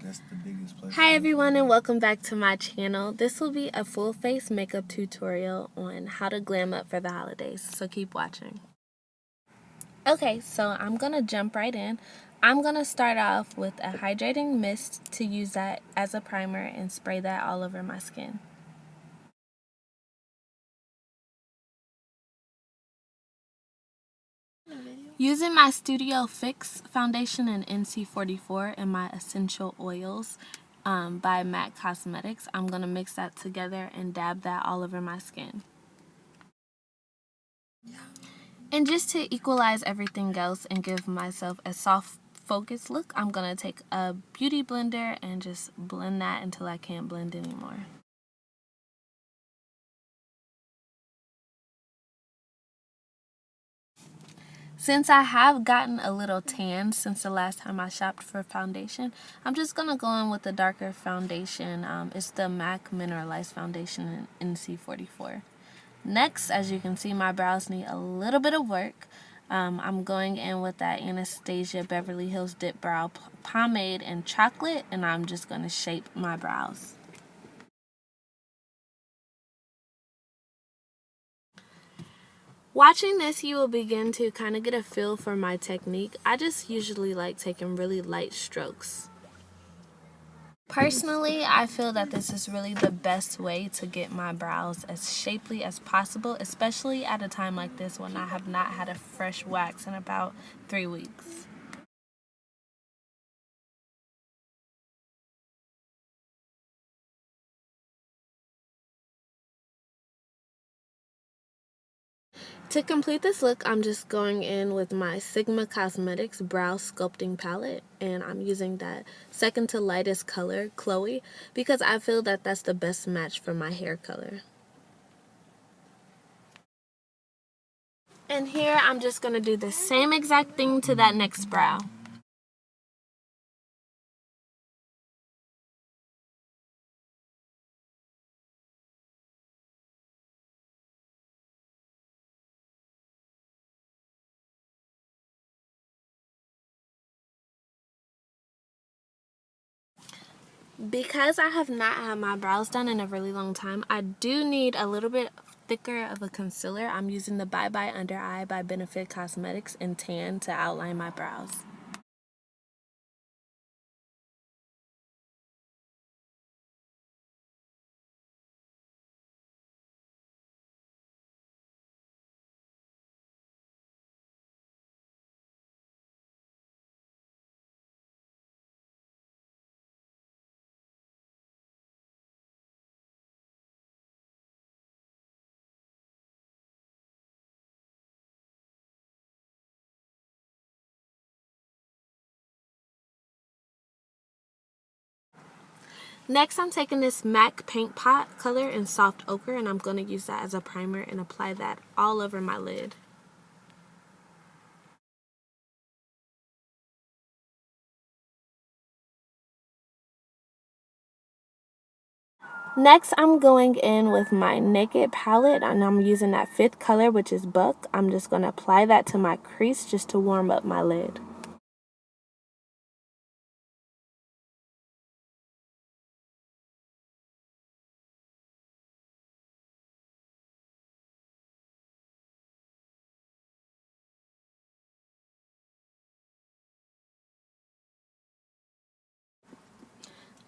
That's the biggest place. Hi everyone and welcome back to my channel. This will be a full face makeup tutorial on how to glam up for the holidays, so keep watching. Okay, so I'm gonna jump right in. I'm gonna start off with a hydrating mist to use that as a primer and spray that all over my skin. Using my Studio Fix foundation in NC44 and my essential oils by MAC Cosmetics, I'm going to mix that together and dab that all over my skin. And just to equalize everything else and give myself a soft focus look, I'm going to take a beauty blender and just blend that until I can't blend anymore. Since I have gotten a little tan since the last time I shopped for foundation, I'm just going to go in with the darker foundation. It's the MAC Mineralized Foundation in NC44. Next, as you can see, my brows need a little bit of work. I'm going in with that Anastasia Beverly Hills Dip Brow Pomade in chocolate, and I'm just going to shape my brows. Watching this, you will begin to kind of get a feel for my technique. I just usually like taking really light strokes. Personally, I feel that this is really the best way to get my brows as shapely as possible, especially at a time like this when I have not had a fresh wax in about 3 weeks. To complete this look, I'm just going in with my Sigma Cosmetics Brow Sculpting Palette, and I'm using that second to lightest color, Chloe, because I feel that that's the best match for my hair color. And here I'm just going to do the same exact thing to that next brow. Because I have not had my brows done in a really long time, I do need a little bit thicker of a concealer. I'm using the Bye Bye Under Eye by Benefit Cosmetics in Tan to outline my brows. Next, I'm taking this MAC Paint Pot color in Soft Ochre, and I'm going to use that as a primer and apply that all over my lid. Next, I'm going in with my Naked palette, and I'm using that fifth color, which is Buck. I'm just going to apply that to my crease just to warm up my lid.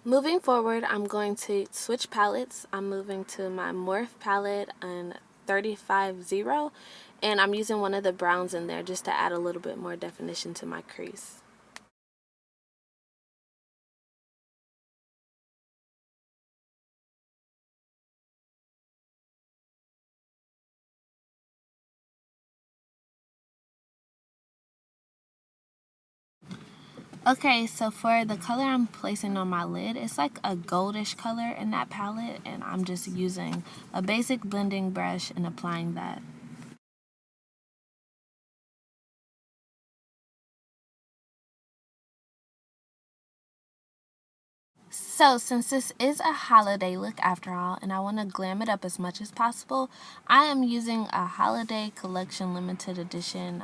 Moving forward, I'm going to switch palettes. I'm moving to my Morph palette in 350, and I'm using one of the browns in there just to add a little bit more definition to my crease. Okay, so for the color I'm placing on my lid, it's like a goldish color in that palette, and I'm just using a basic blending brush and applying that. So since this is a holiday look after all, and I want to glam it up as much as possible, I am using a holiday collection limited edition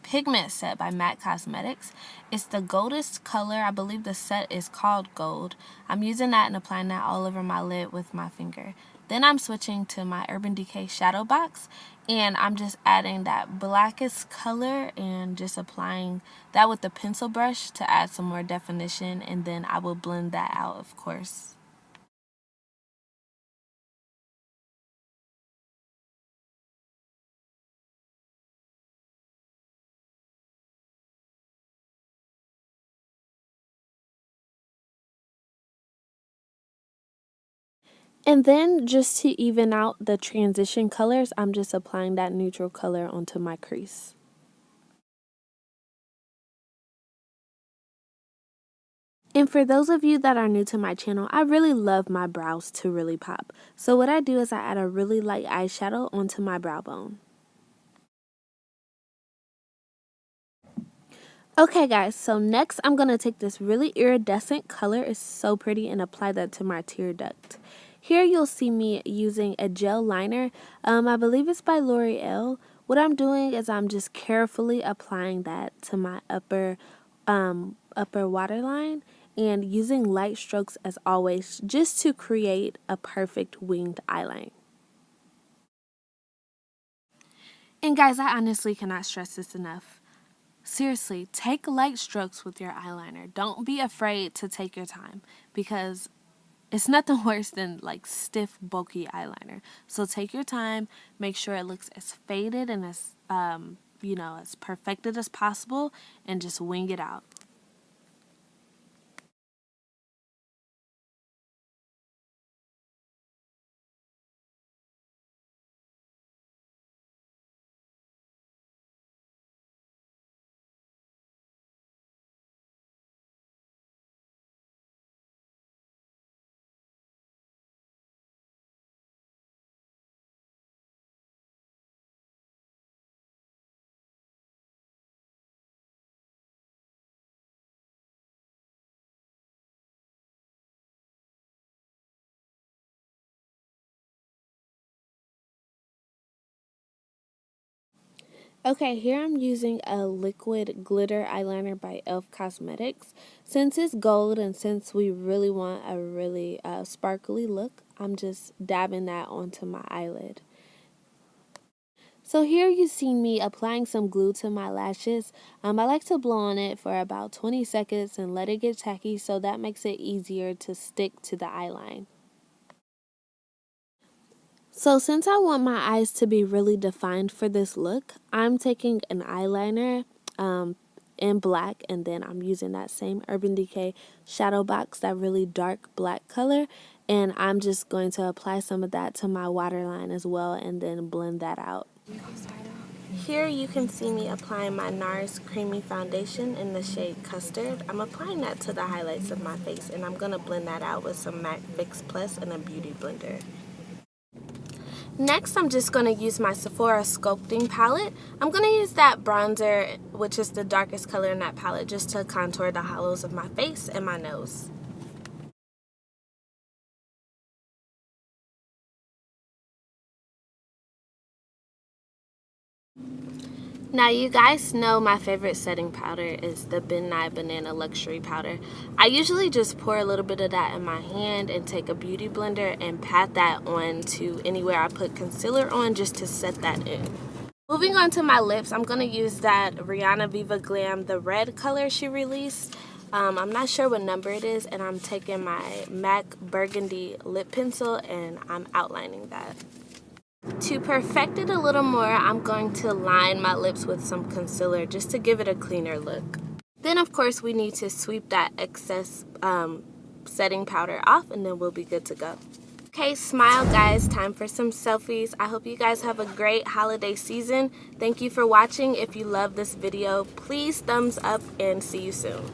pigment set by MAC Cosmetics. It's the goldest color. I believe the set is called Gold. I'm using that and applying that all over my lid with my finger. Then I'm switching to my Urban Decay Shadow Box, and I'm just adding that blackest color and just applying that with the pencil brush to add some more definition, and then I will blend that out, of course. And then just to even out the transition colors, I'm just applying that neutral color onto my crease. And for those of you that are new to my channel, I really love my brows to really pop. So what I do is I add a really light eyeshadow onto my brow bone. Okay guys, so next I'm going to take this really iridescent color, it's so pretty, and apply that to my tear duct. Here you'll see me using a gel liner. I believe it's by L'Oreal. What I'm doing is I'm just carefully applying that to my upper waterline and using light strokes as always just to create a perfect winged eyeline. And guys, I honestly cannot stress this enough. Seriously, take light strokes with your eyeliner. Don't be afraid to take your time because it's nothing worse than like stiff, bulky eyeliner. So take your time, make sure it looks as faded and as, as perfected as possible, and just wing it out. Okay, here I'm using a liquid glitter eyeliner by e.l.f. Cosmetics. Since it's gold and since we really want a really sparkly look, I'm just dabbing that onto my eyelid. So here you see me applying some glue to my lashes. I like to blow on it for about 20 seconds and let it get tacky, so that makes it easier to stick to the eyeline. So since I want my eyes to be really defined for this look, I'm taking an eyeliner in black, and then I'm using that same Urban Decay Shadow Box, that really dark black color, and I'm just going to apply some of that to my waterline as well and then blend that out. Here you can see me applying my NARS Creamy Foundation in the shade Custard. I'm applying that to the highlights of my face, and I'm going to blend that out with some MAC Fix Plus and a beauty blender. Next, I'm just going to use my Sephora Sculpting palette. I'm going to use that bronzer, which is the darkest color in that palette, just to contour the hollows of my face and my nose. Now you guys know my favorite setting powder is the Ben Nye Banana Luxury Powder. I usually just pour a little bit of that in my hand and take a beauty blender and pat that on to anywhere I put concealer on, just to set that in. Moving on to my lips, I'm going to use that Rihanna Viva Glam, the red color she released. I'm not sure what number it is, and I'm taking my MAC Burgundy lip pencil and I'm outlining that. To perfect it a little more, I'm going to line my lips with some concealer just to give it a cleaner look. Then of course we need to sweep that excess setting powder off, and then we'll be good to go. Okay, smile guys, time for some selfies. I hope you guys have a great holiday season. Thank you for watching. If you love this video, please thumbs up and see you soon.